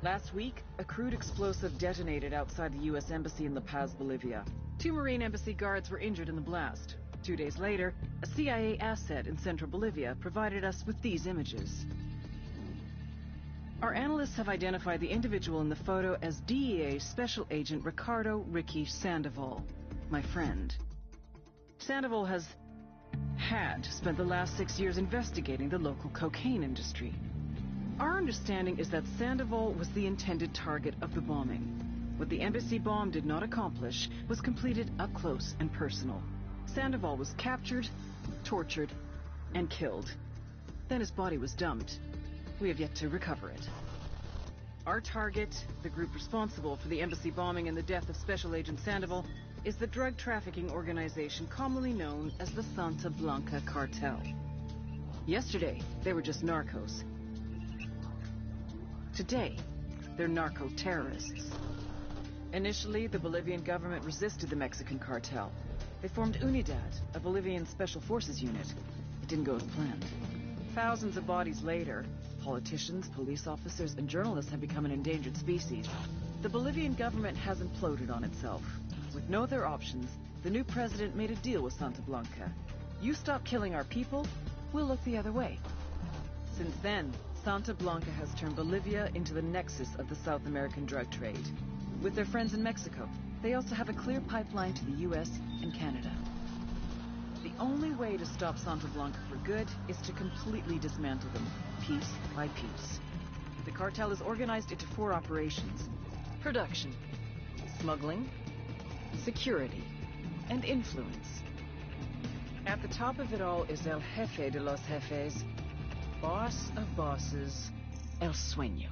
Last week, a crude explosive detonated outside the U.S. Embassy in La Paz, Bolivia. 2 Marine Embassy guards were injured in the blast. 2 days later, a CIA asset in central Bolivia provided us with these images. Our analysts have identified the individual in the photo as DEA Special Agent Ricardo Ricky Sandoval, my friend. Sandoval had spent the last 6 years investigating the local cocaine industry. Our understanding is that Sandoval was the intended target of the bombing. What the embassy bomb did not accomplish was completed up close and personal. Sandoval was captured, tortured, and killed. Then his body was dumped. We have yet to recover it. Our target, the group responsible for the embassy bombing and the death of Special Agent Sandoval, is the drug trafficking organization commonly known as the Santa Blanca Cartel. Yesterday, they were just narcos. Today, they're narco-terrorists. Initially, the Bolivian government resisted the Mexican cartel. They formed Unidad, a Bolivian special forces unit. It didn't go as planned. Thousands of bodies later, politicians, police officers, and journalists have become an endangered species. The Bolivian government has imploded on itself. With no other options, the new president made a deal with Santa Blanca. You stop killing our people, we'll look the other way. Since then, Santa Blanca has turned Bolivia into the nexus of the South American drug trade. With their friends in Mexico, they also have a clear pipeline to the U.S. and Canada. The only way to stop Santa Blanca for good is to completely dismantle them, piece by piece. The cartel is organized into 4 operations: production, smuggling, security, and influence. At the top of it all is El Jefe de los Jefes, boss of bosses, El Sueño.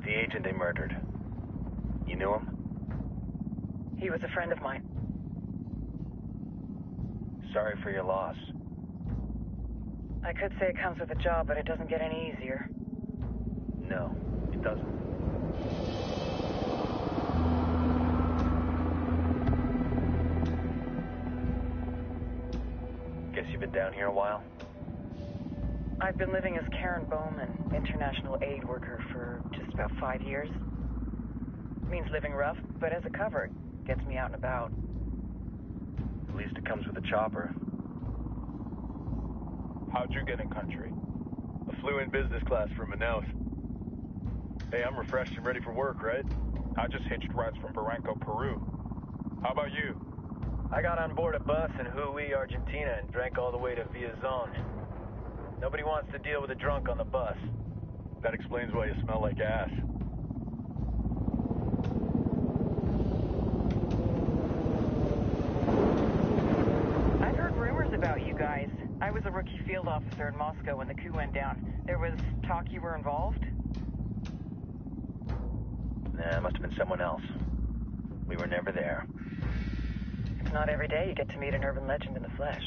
The agent they murdered. You knew him? He was a friend of mine. Sorry for your loss. I could say it comes with a job, but it doesn't get any easier. No, it doesn't. Guess you've been down here a while? I've been living as Karen Bowman, international aid worker, for just about 5 years. Means living rough, but as a cover, gets me out and about. At least it comes with a chopper. How'd you get in country? I flew in business class from Manaus. Hey, I'm refreshed and ready for work, right? I just hitched rides from Barranco, Peru. How about you? I got on board a bus in Jujuy, Argentina, and drank all the way to Villazon. Nobody wants to deal with a drunk on the bus. That explains why you smell like ass. I've heard rumors about you guys. I was a rookie field officer in Moscow when the coup went down. There was talk you were involved? Nah, it must have been someone else. We were never there. It's not every day you get to meet an urban legend in the flesh.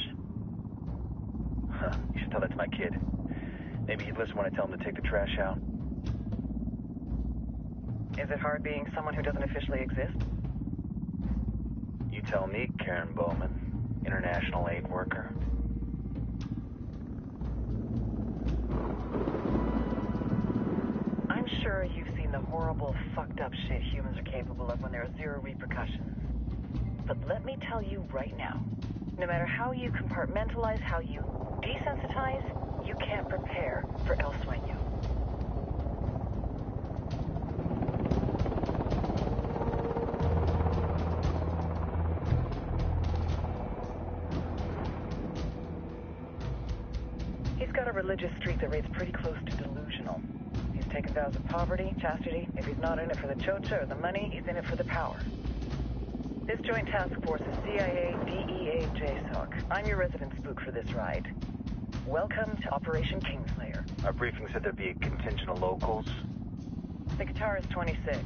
Huh, you should tell that to my kid. Maybe he'd listen when I tell him to take the trash out. Is it hard being someone who doesn't officially exist? You tell me, Karen Bowman, international aid worker. I'm sure you've seen the horrible, fucked up shit humans are capable of when there are zero repercussions. But let me tell you right now, no matter how you compartmentalize, how you desensitize, you can't prepare for El Sueño. He's got a religious streak that rates pretty close to delusional. He's taken vows of poverty, chastity. If he's not in it for the chocha or the money, he's in it for the power. This joint task force is CIA, DEA, JSOC. I'm your resident spook for this ride. Welcome to Operation Kingslayer. Our briefing said there'd be a contingent of locals. The Guitarist 26.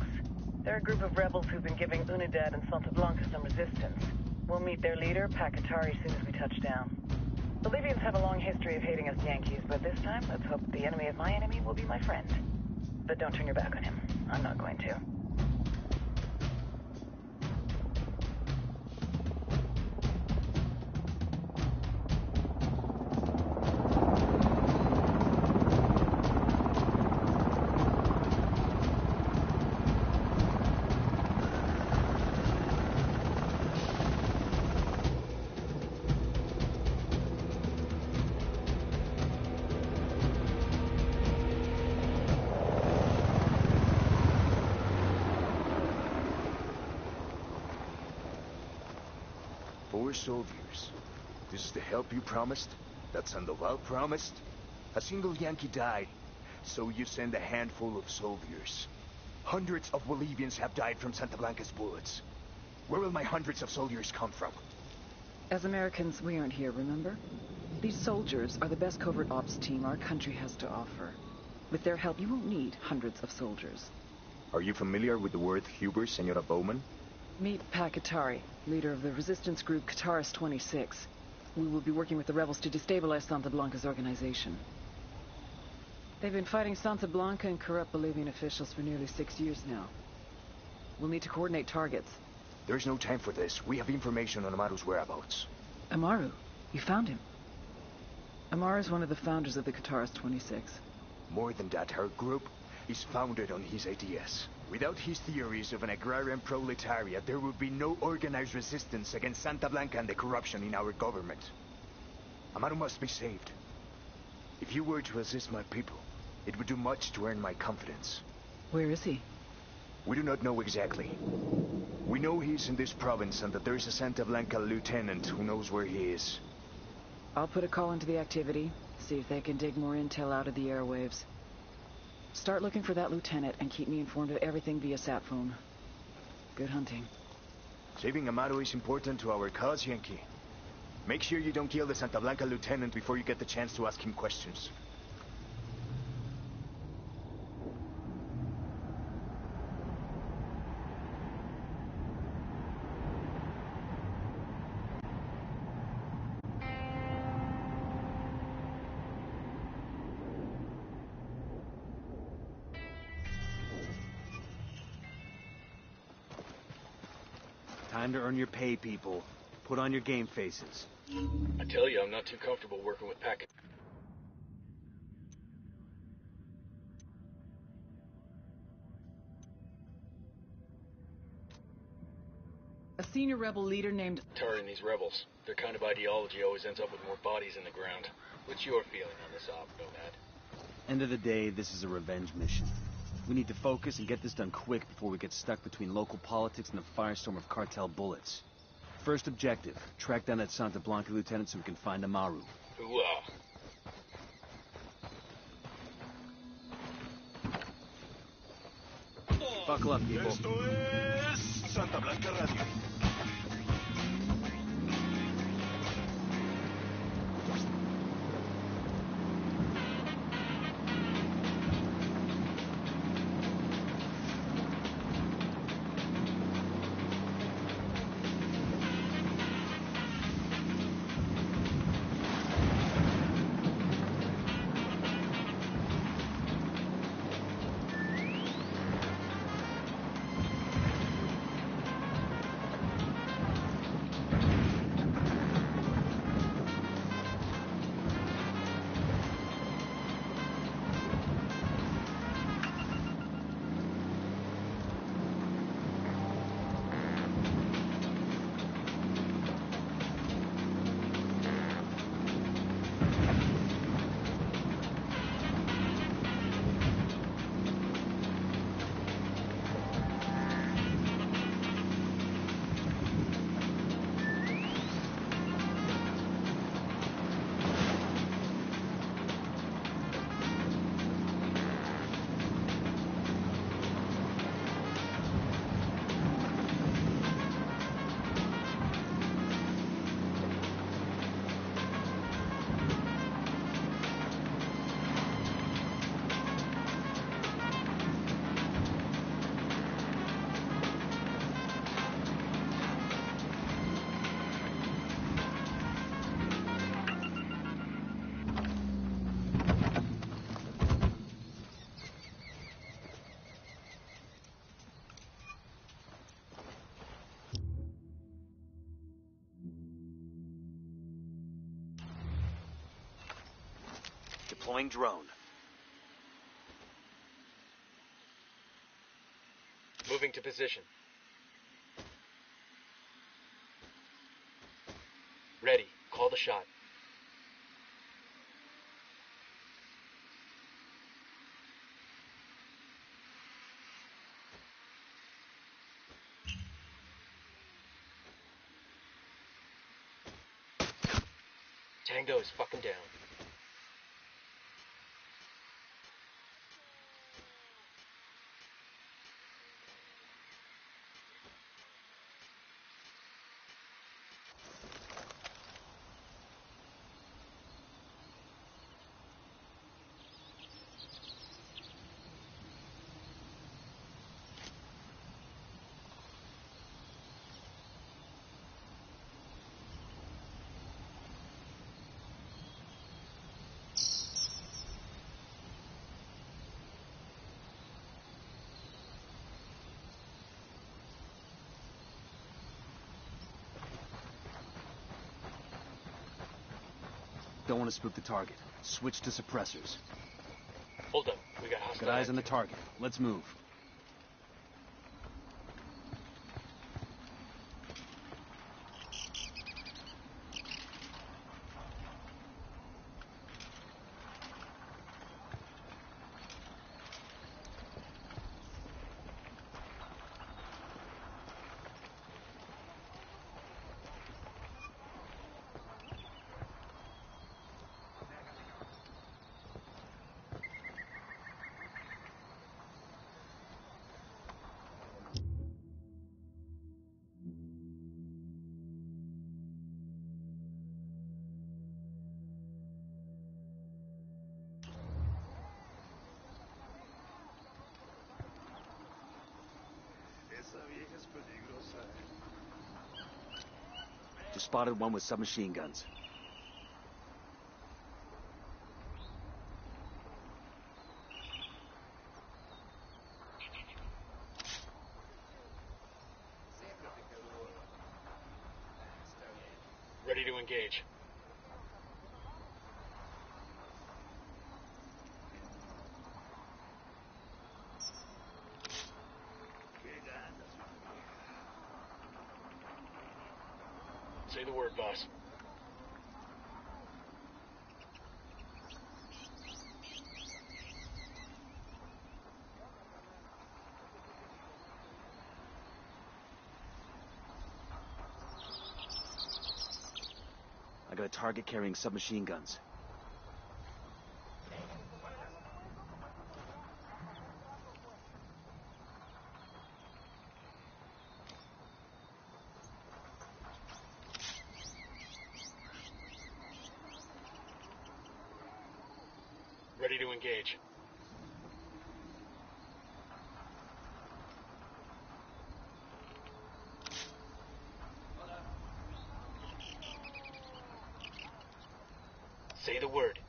They're a group of rebels who've been giving Unidad and Santa Blanca some resistance. We'll meet their leader, Pakatari, as soon as we touch down. Bolivians have a long history of hating us Yankees, but this time, let's hope the enemy of my enemy will be my friend. But don't turn your back on him. I'm not going to. Soldiers. This is the help you promised? That Sandoval promised? A single Yankee died, so you send a handful of soldiers. Hundreds of Bolivians have died from Santa Blanca's bullets. Where will my hundreds of soldiers come from? As Americans, we aren't here, remember? These soldiers are the best covert ops team our country has to offer. With their help, you won't need hundreds of soldiers. Are you familiar with the word Huber, Senora Bowman? Meet Pakatari, leader of the resistance group Guitarist 26. We will be working with the rebels to destabilize Santa Blanca's organization. They've been fighting Santa Blanca and corrupt Bolivian officials for nearly 6 years now. We'll need to coordinate targets. There's no time for this. We have information on Amaru's whereabouts. Amaru? You found him? Amaru is one of the founders of the Guitarist 26. More than that, our group is founded on his ideas. Without his theories of an agrarian proletariat, there would be no organized resistance against Santa Blanca and the corruption in our government. Amaru must be saved. If you were to assist my people, it would do much to earn my confidence. Where is he? We do not know exactly. We know he's in this province and that there's a Santa Blanca lieutenant who knows where he is. I'll put a call into the activity, see if they can dig more intel out of the airwaves. Start looking for that lieutenant and keep me informed of everything via sat phone. Good hunting. Saving Amaru is important to our cause, Yankee. Make sure you don't kill the Santa Blanca lieutenant before you get the chance to ask him questions. Time to earn your pay, people. Put on your game faces. I tell you, I'm not too comfortable working with pack. A senior rebel leader named... Tarring these rebels. Their kind of ideology always ends up with more bodies in the ground. What's your feeling on this op, Nomad? End of the day, this is a revenge mission. We need to focus and get this done quick before we get stuck between local politics and the firestorm of cartel bullets. First objective, track down that Santa Blanca lieutenant so we can find Amaru. Hooah. Buckle up, people. Esto es Santa Blanca Radio. Deploying drone. Moving to position. Ready. Call the shot. Tango is fucking down. Don't want to spook the target. Switch to suppressors. Hold up. We got hostile. Got eyes on the target. Let's move. Just spotted one with submachine guns. Ready to engage. Say the word, boss. I got a target carrying submachine guns. Ready to engage. Say the word.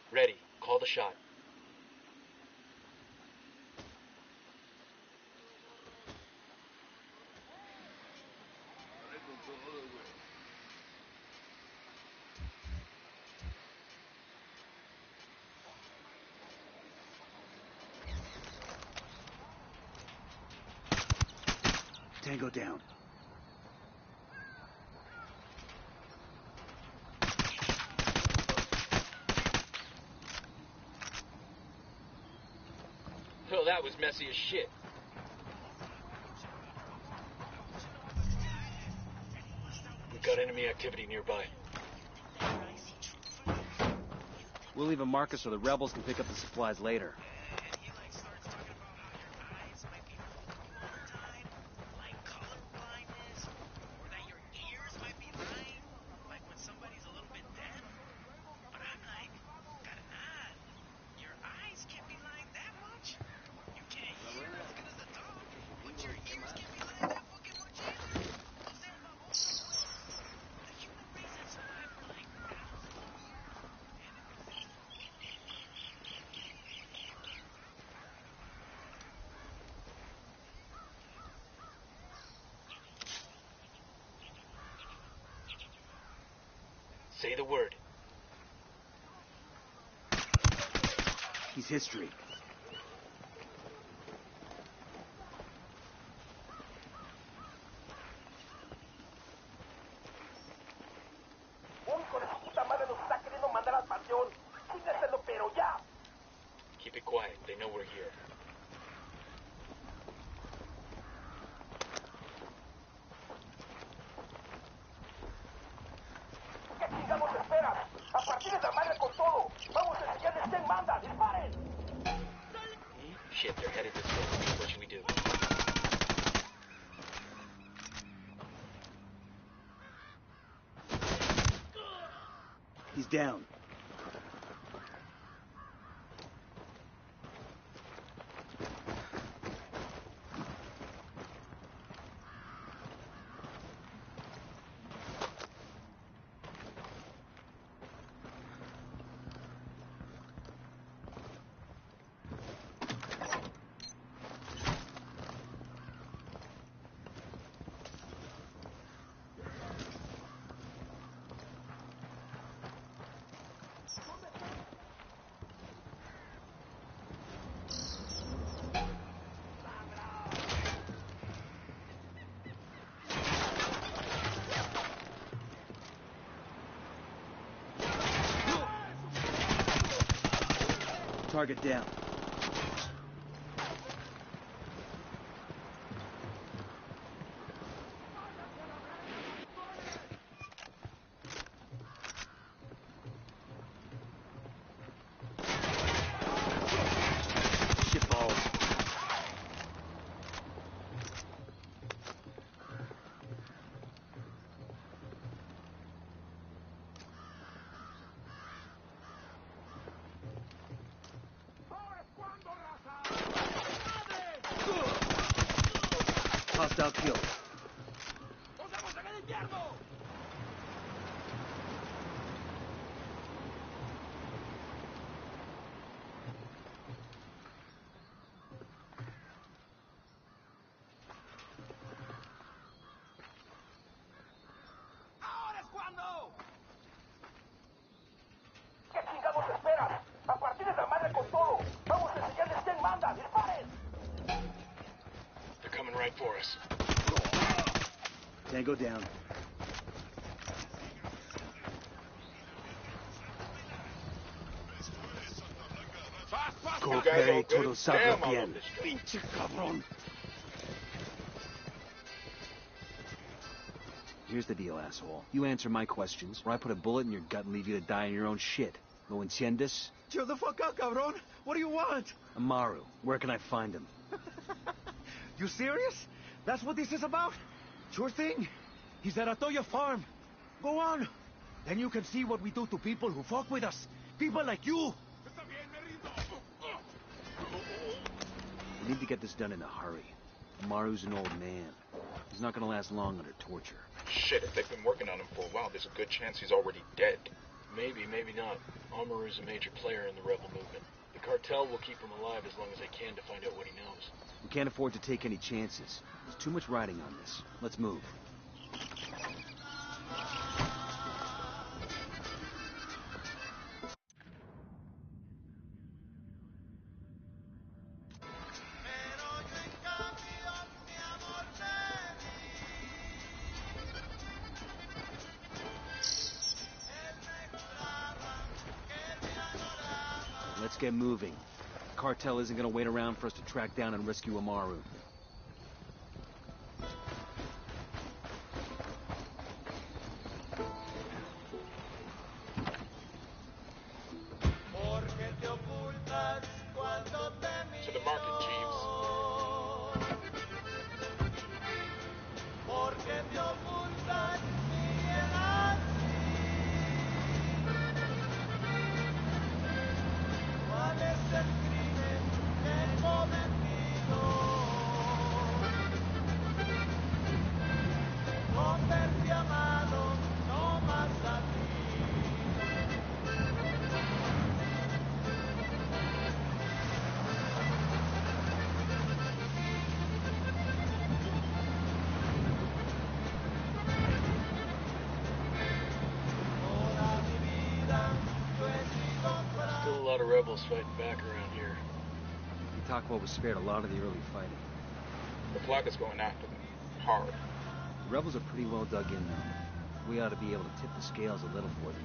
Ready. Call the shot. Tango down. Oh, that was messy as shit. We've got enemy activity nearby. We'll leave a marker so the rebels can pick up the supplies later. Say the word. He's history. Keep it quiet. They know we're here. Shit, they're headed this way. What should we do? He's down. Target down. Shit balls. Hostile kill. They're coming right for us. Tango down. Coopere, todo salga bien. Pinche cabrón. Here's the deal, asshole. You answer my questions, or I put a bullet in your gut and leave you to die in your own shit. ¿Lo entiendes? Chill the fuck out, cabrón. What do you want? Amaru, where can I find him? You serious? That's what this is about? Sure thing. He's at Atoya Farm. Go on. Then you can see what we do to people who fuck with us. People like you. We need to get this done in a hurry. Amaru's an old man. He's not gonna last long under torture. Shit, if they've been working on him for a while, there's a good chance he's already dead. Maybe, maybe not. Amaru's a major player in the rebel movement. The cartel will keep him alive as long as they can to find out what he knows. We can't afford to take any chances. There's too much riding on this. Let's move. Let's get moving. The cartel isn't gonna wait around for us to track down and rescue Amaru. To the market, Jeeves. Still a lot of rebels fighting back around here. Itaqua was spared a lot of the early fighting. The flag is going after them. Hard. The rebels are pretty well dug in now. We ought to be able to tip the scales a little for them.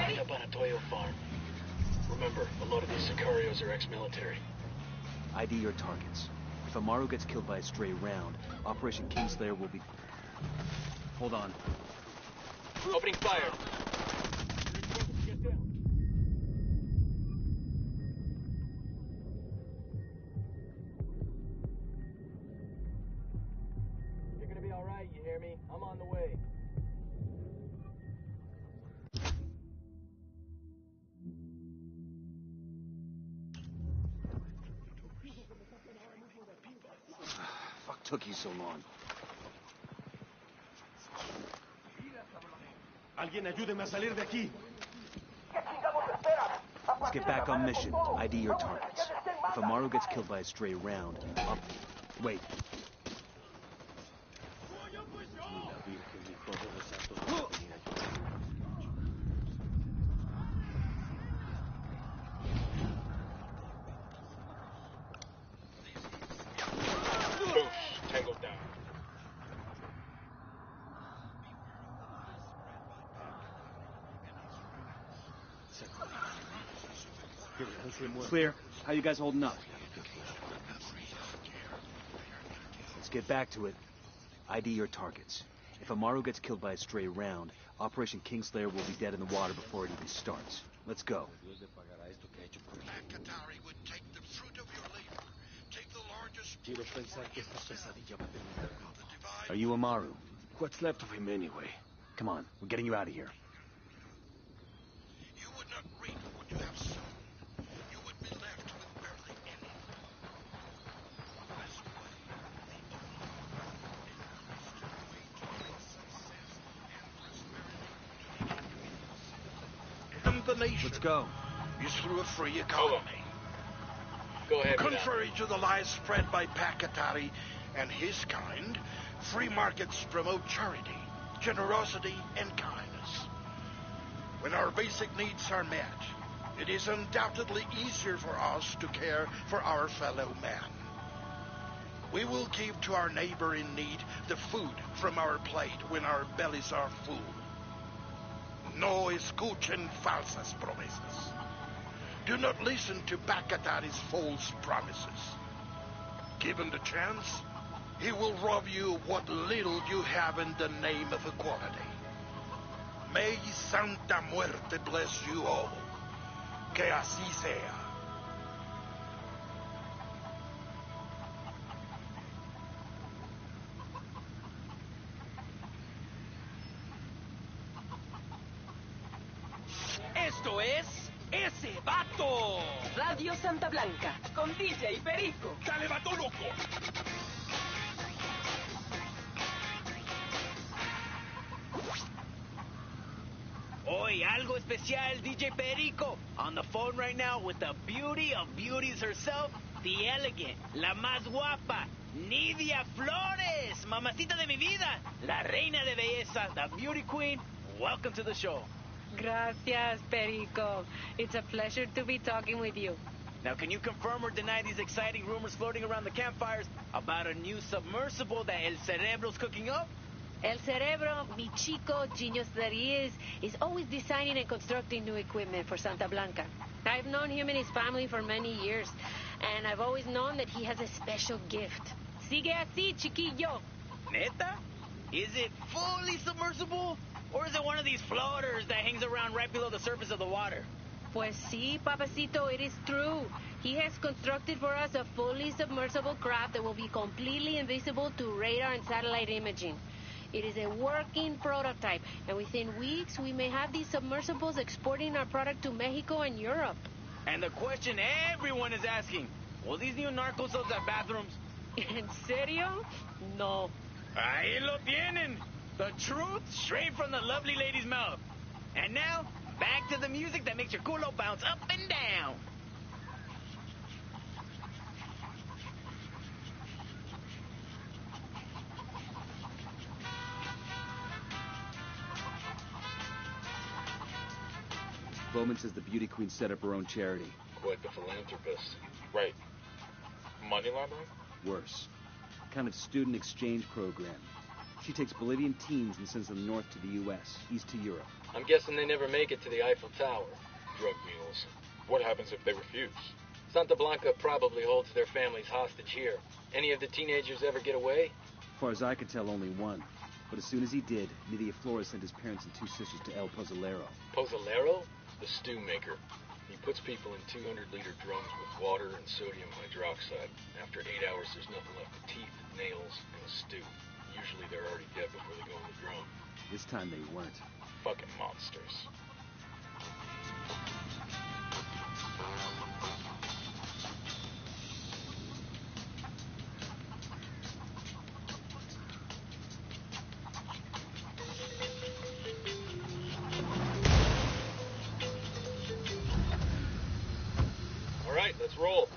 Picked up on a Toyo farm. Remember, a lot of these Sicarios are ex-military. ID your targets. If Amaru gets killed by a stray round, Operation Kingslayer will be... Hold on. Opening fire! You're gonna be alright, you hear me? I'm on the way. Fuck took you so long. Alguien ayúdeme a salir de aquí. Let's get back on mission. ID your targets. If Amaru gets killed by a stray round, Wait. Clear. How you guys holding up? Let's get back to it. ID your targets. If Amaru gets killed by a stray round, Operation Kingslayer will be dead in the water before it even starts. Let's go. Katari would take the fruit of your labor. Take the largest... Are you Amaru? What's left of him anyway? Come on, we're getting you out of here. You would not reap what you have sown. You would be left with barely anything. This way, the only way to reach success and prosperity. And the nation Let's go. is through a free economy. Go ahead. Contrary to the lies spread by Pakatari and his kind, free markets promote charity, generosity, and kindness. When our basic needs are met, it is undoubtedly easier for us to care for our fellow man. We will give to our neighbor in need the food from our plate when our bellies are full. No escuchen falsas promesas. Do not listen to Pakatari's false promises. Given the chance, he will rob you of what little you have in the name of equality. May Santa Muerte bless you all. Que así sea. Esto es Ese Vato. Radio Santa Blanca, con DJ Perico. ¡Dale, vato loco! Hoy, algo especial, DJ Perico. On the phone right now with the beauty of beauties herself, the elegant, la más guapa, Nidia Flores, mamacita de mi vida, la reina de belleza, the beauty queen. Welcome to the show. Gracias, Perico. It's a pleasure to be talking with you. Now, can you confirm or deny these exciting rumors floating around the campfires about a new submersible that El Cerebro's cooking up? El Cerebro, mi chico genius that he is always designing and constructing new equipment for Santa Blanca. I've known him and his family for many years, and I've always known that he has a special gift. Sigue así, chiquillo. Neta? Is it fully submersible? Or is it one of these floaters that hangs around right below the surface of the water? Pues sí, papacito, it is true. He has constructed for us a fully submersible craft that will be completely invisible to radar and satellite imaging. It is a working prototype, and within weeks we may have these submersibles exporting our product to Mexico and Europe. And the question everyone is asking, will these new narco subs have bathrooms? ¿En serio? No. Ahí lo tienen. The truth straight from the lovely lady's mouth. And now, back to the music that makes your culo bounce up and down. Bowman says the beauty queen set up her own charity. Quite the philanthropist. Right. Money laundering? Worse. Kind of student exchange program. She takes Bolivian teens and sends them north to the U.S., east to Europe. I'm guessing they never make it to the Eiffel Tower. Drug mules. What happens if they refuse? Santa Blanca probably holds their families hostage here. Any of the teenagers ever get away? As far as I could tell, only one. But as soon as he did, Nidia Flores sent his parents and two sisters to El Pozolero. Pozolero? The stew maker. He puts people in 200-liter drums with water and sodium hydroxide. After 8 hours, there's nothing left but teeth, nails, and a stew. Usually they're already dead before they go in the drum. This time they weren't. Fucking monsters. All right, let's roll.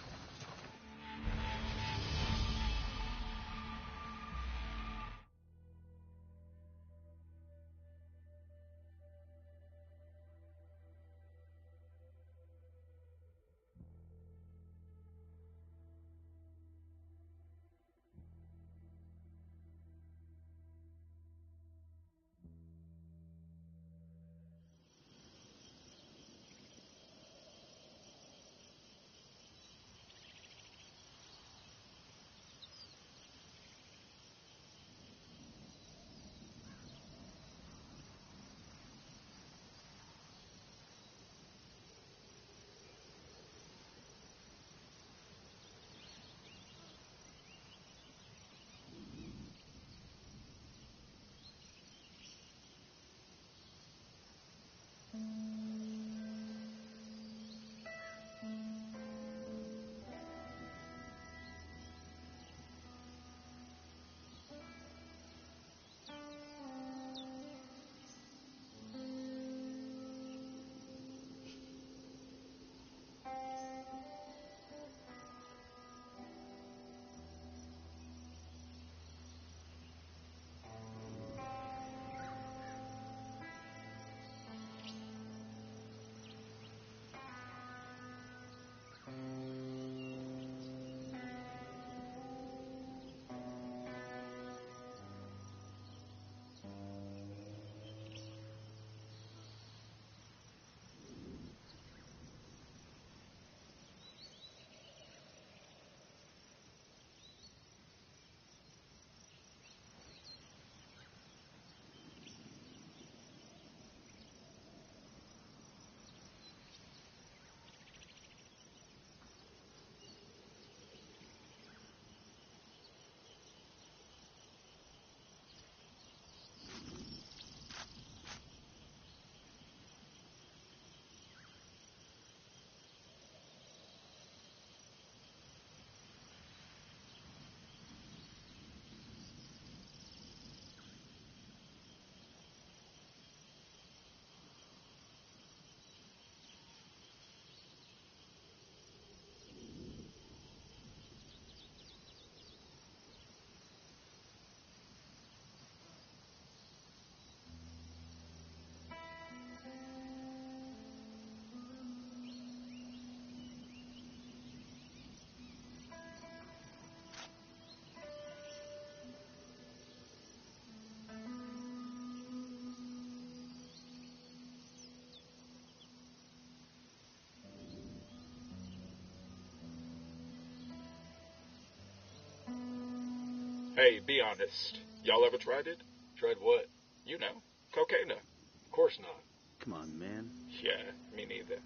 Hey, be honest. Y'all ever tried it? Tried what? You know, cocaine. Of course not. Come on, man. Yeah, me neither.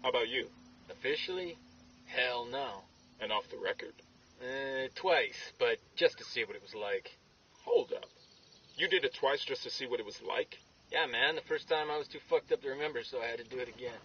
How about you? Officially? Hell no. And off the record? Twice, but just to see what it was like. Hold up. You did it twice just to see what it was like? Yeah, man, the first time I was too fucked up to remember, so I had to do it again.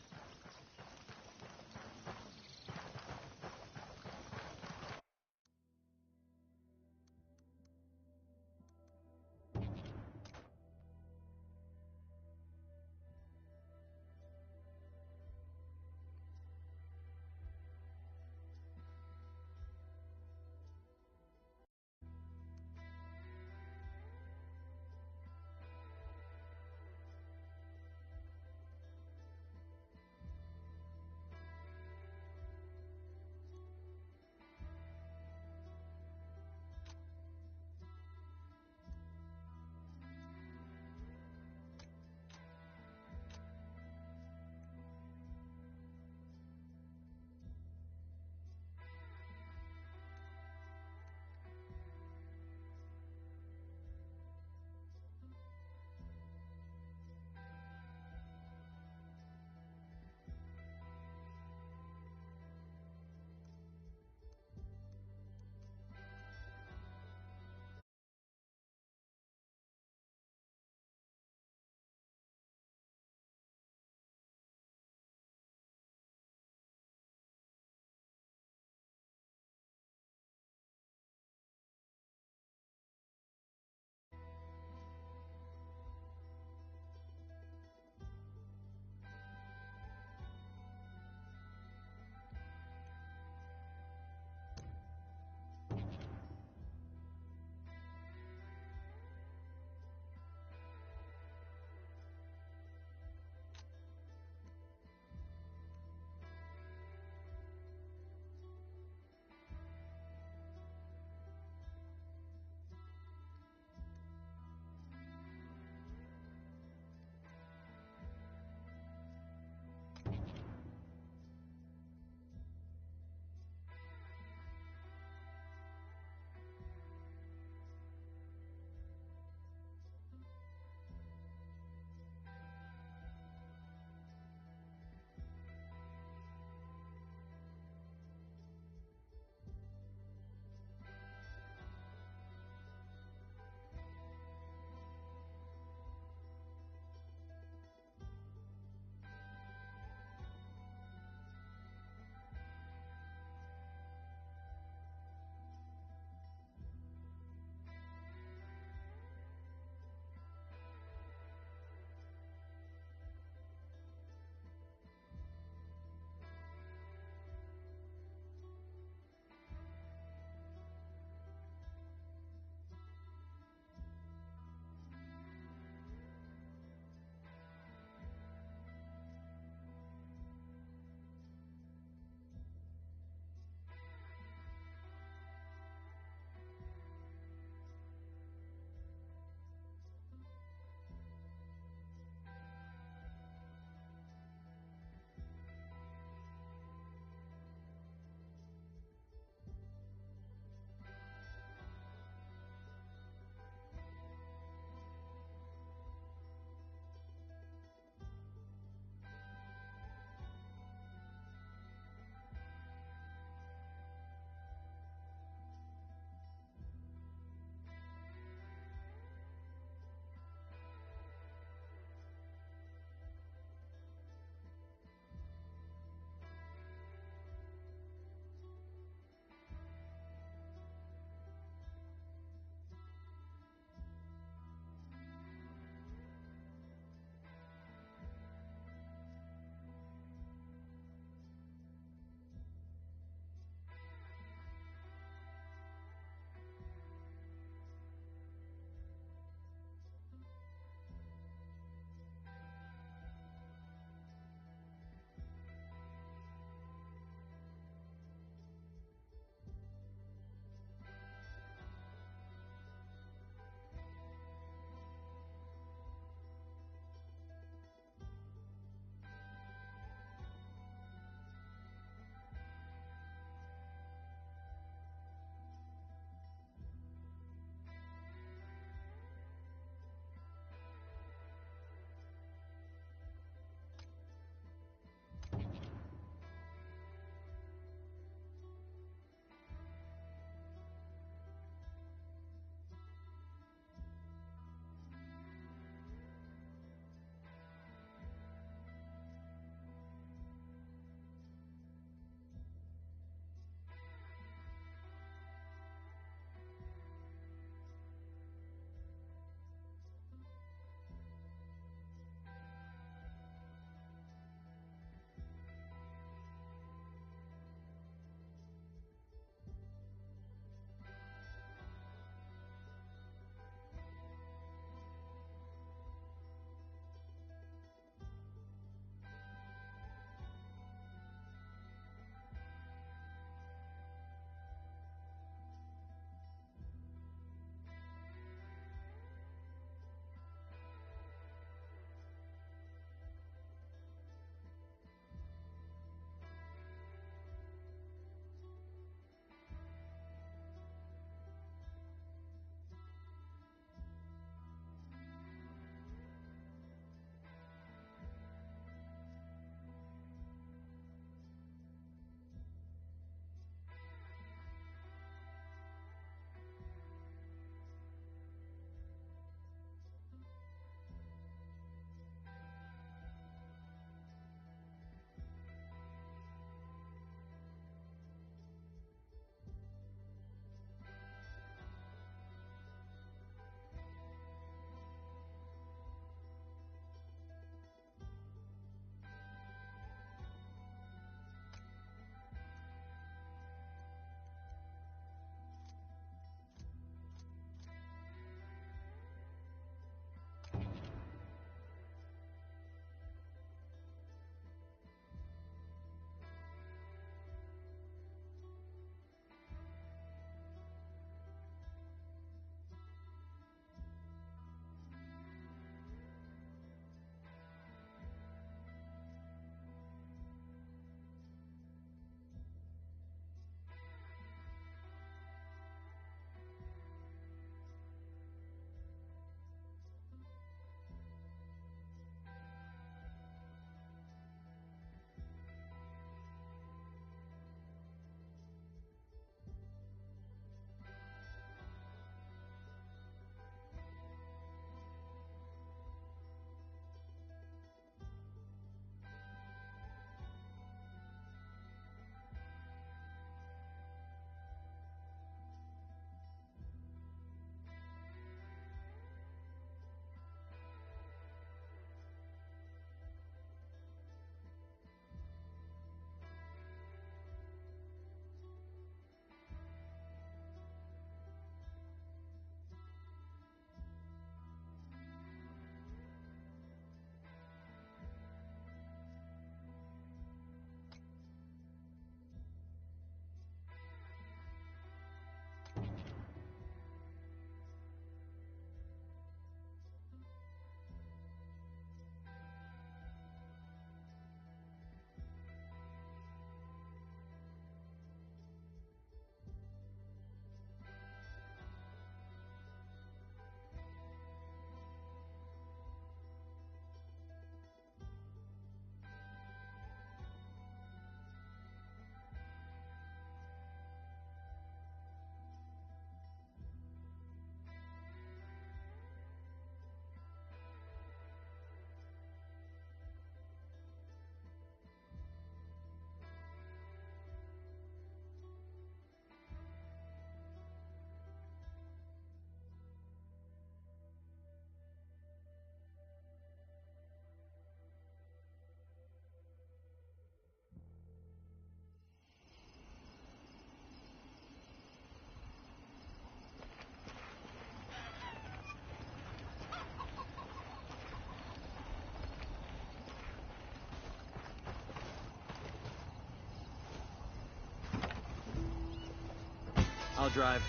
I'll drive.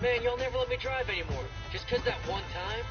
Man, y'all never let me drive anymore. Just 'cause that one time?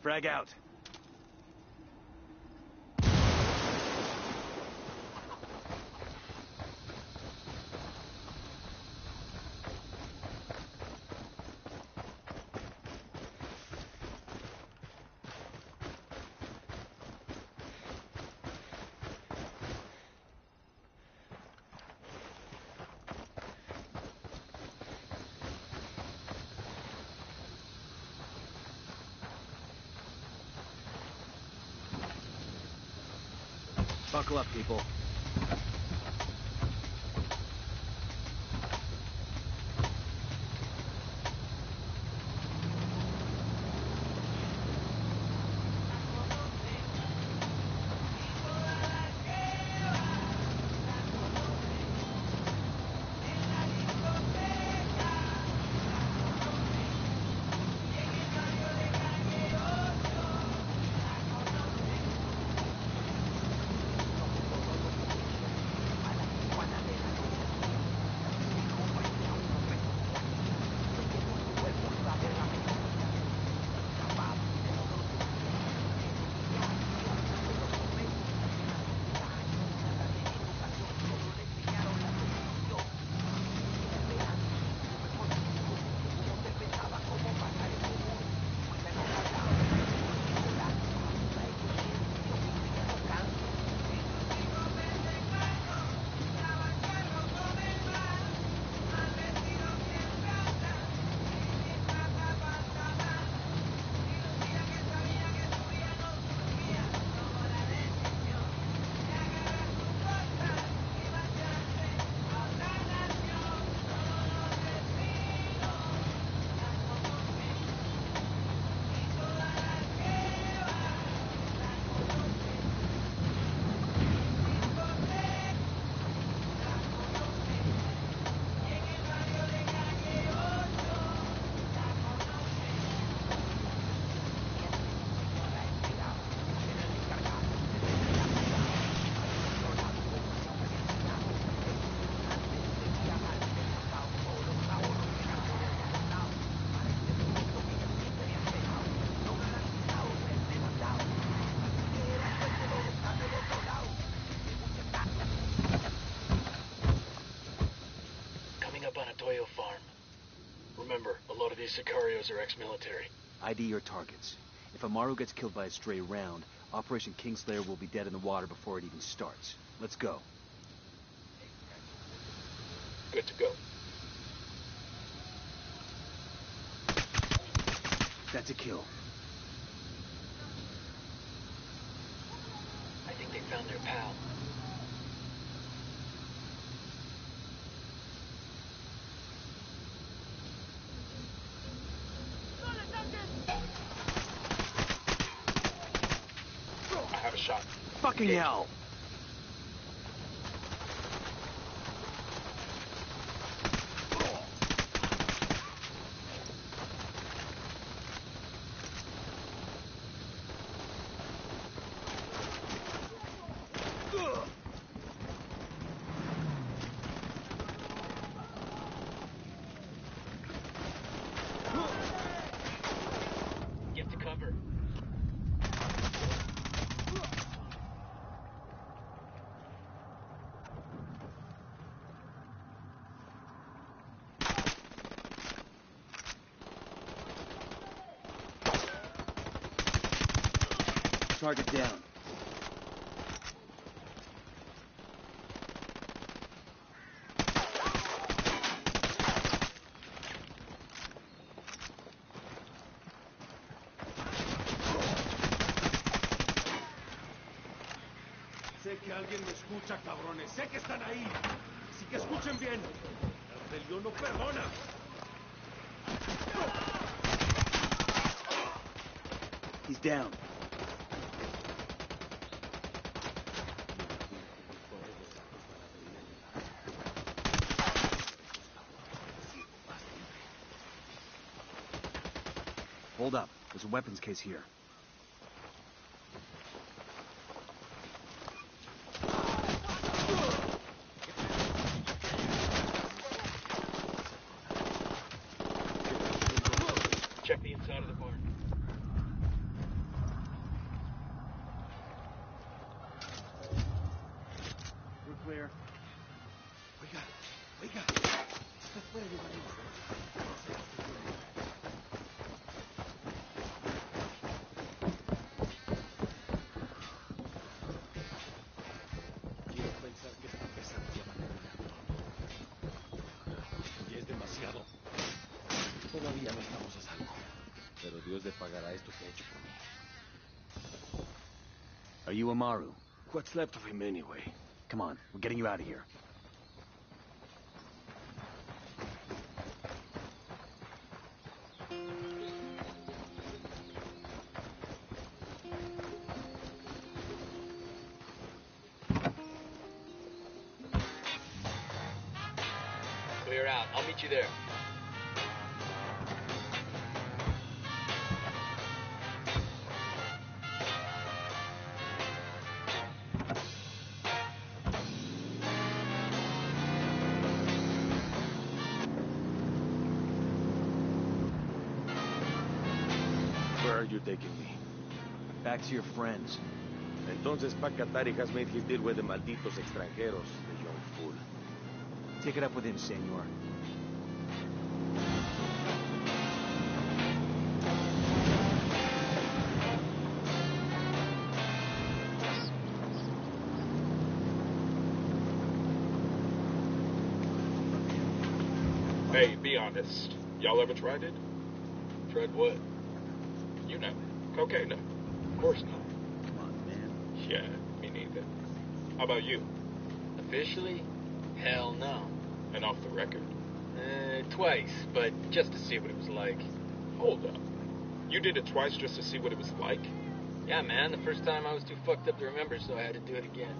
Frag out. Buckle up, people. Remember, a lot of these Sicarios are ex-military. ID your targets. If Amaru gets killed by a stray round, Operation Kingslayer will be dead in the water before it even starts. Let's go. Good to go. That's a kill. I think they found their pal. I have a shot. Fucking hell! Get to cover. Target down. Sé que alguien me escucha, cabrones. Sé que están ahí. Así que escuchen bien. La rebelión no perdona. He's down. Hold up. There's a weapons case here. Check the inside of the barn. Dios le pagará esto que ha hecho por mí. Are you Amaru? What's left of him anyway? Come on, we're getting you out of here. Clear out. I'll meet you there. Where are you taking me? Back to your friends. Entonces Pacatari has made his deal with the malditos extranjeros, the young fool. Take it up with him, senor. Hey, be honest. Y'all ever tried it? Tried what? You know, cocaine. Of course not. Come on, man. Yeah, me neither. How about you? Officially? Hell no. And off the record? Twice, but just to see what it was like. Hold up. You did it twice just to see what it was like? Yeah, man, the first time I was too fucked up to remember, so I had to do it again.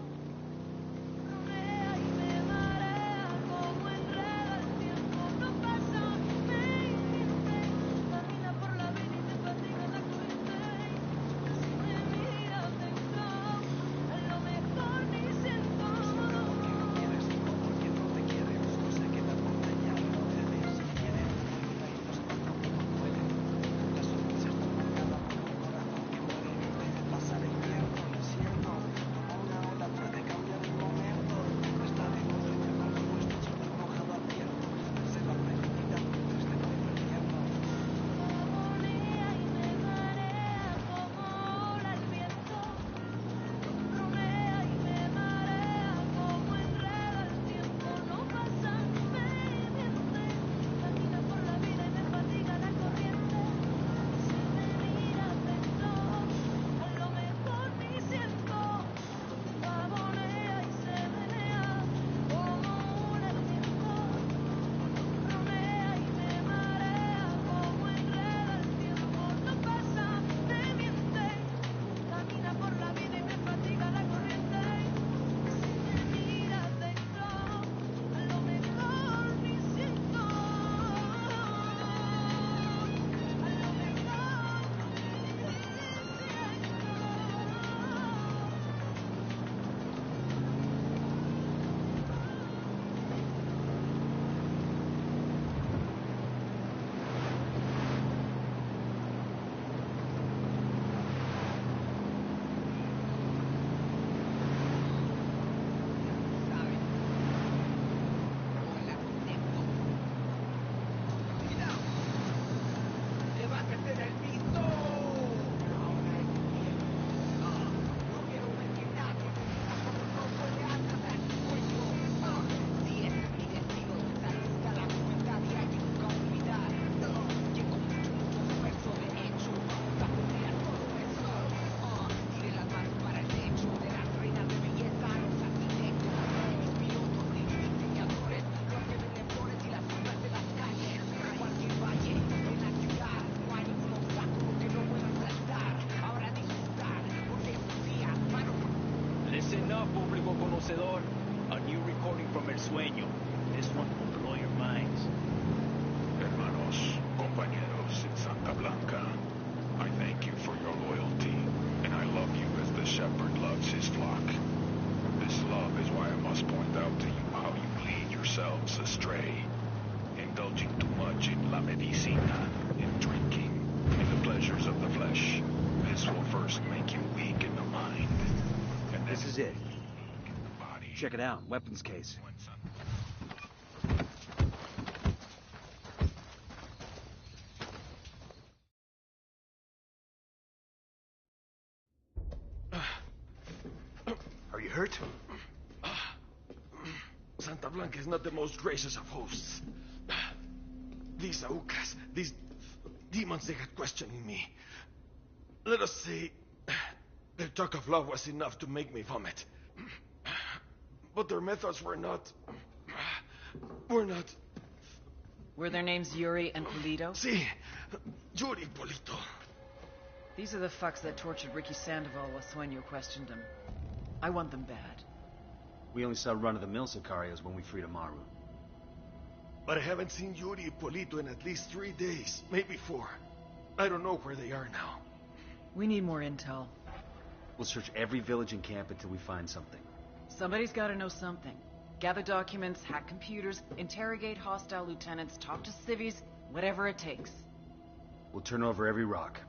A new recording from El Sueño. This one will blow your minds. Hermanos, compañeros in Santa Blanca, I thank you for your loyalty, and I love you as the shepherd loves his flock. This love is why I must point out to you how you lead yourselves astray, indulging too much in la medicina, in drinking, in the pleasures of the flesh. This will first make you weak in the mind, and then This is it. weak in the body. Check it out. Weapons case. Are you hurt? Santa Blanca is not the most gracious of hosts. These Aucas, these demons they had questioning me. Let us say, their talk of love was enough to make me vomit. But their methods were not... Were their names Yuri and Polito? Si, Yuri Polito. These are the fucks that tortured Ricky Sandoval while Sueño questioned him. I want them bad. We only saw run-of-the-mill Sicarios when we freed Amaru. But I haven't seen Yuri and Polito in at least 3 days, maybe 4. I don't know where they are now. We need more intel. We'll search every village and camp until we find something. Somebody's gotta know something. Gather documents, hack computers, interrogate hostile lieutenants, talk to civvies, whatever it takes. We'll turn over every rock.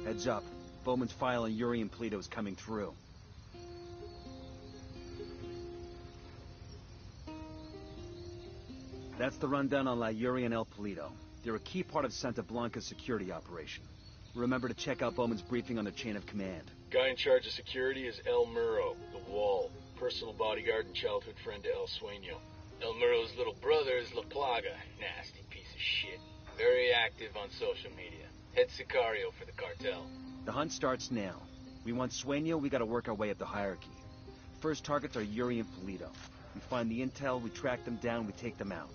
Heads up. Bowman's file on Yuri and Polito is coming through. That's the rundown on La Yuri and El Polito. They're a key part of Santa Blanca's security operation. Remember to check out Bowman's briefing on their chain of command. Guy in charge of security is El Muro, the Wall, personal bodyguard and childhood friend to El Sueño. El Muro's little brother is La Plaga, nasty piece of shit. Very active on social media. Head Sicario for the cartel. The hunt starts now. We want Sueño, we gotta work our way up the hierarchy. First targets are Yuri and Polito. We find the intel, we track them down, we take them out.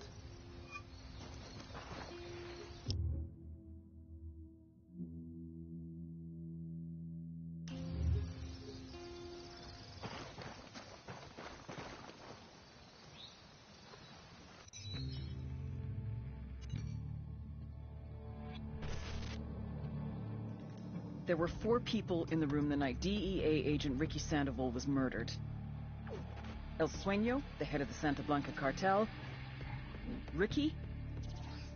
There were 4 people in the room the night DEA agent Ricky Sandoval was murdered. El Sueño, the head of the Santa Blanca cartel, Ricky,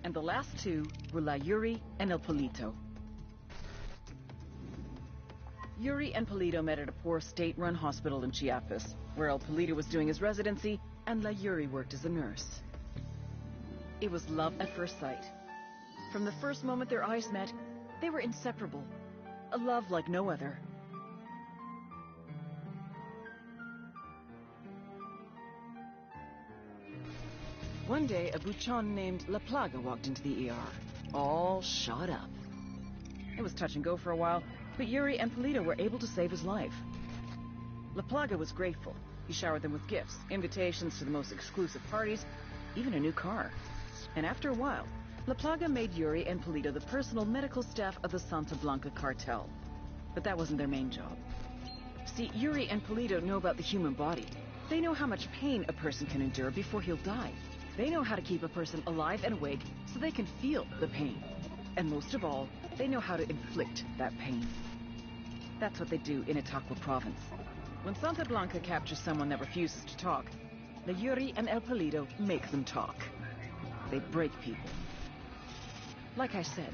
and the last 2 were La Yuri and El Polito. Yuri and Polito met at a poor state-run hospital in Chiapas, where El Polito was doing his residency and La Yuri worked as a nurse. It was love at first sight. From the first moment their eyes met, they were inseparable. A love like no other. One day, a buchon named La Plaga walked into the ER, all shot up. It was touch and go for a while, but Yuri and Polito were able to save his life. La Plaga was grateful. He showered them with gifts, invitations to the most exclusive parties, even a new car. And after a while, La Plaga made Yuri and Polito the personal medical staff of the Santa Blanca cartel. But that wasn't their main job. See, Yuri and Polito know about the human body. They know how much pain a person can endure before he'll die. They know how to keep a person alive and awake so they can feel the pain. And most of all, they know how to inflict that pain. That's what they do in Itaqua province. When Santa Blanca captures someone that refuses to talk, the Yuri and El Polito make them talk. They break people. Like I said,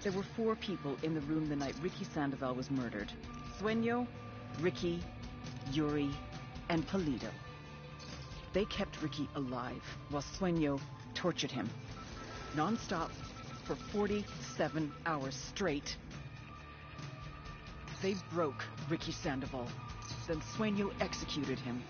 there were 4 people in the room the night Ricky Sandoval was murdered. Sueño, Ricky, Yuri, and Polito. They kept Ricky alive while Sueño tortured him. Non-stop for 47 hours straight. They broke Ricky Sandoval. Then Sueño executed him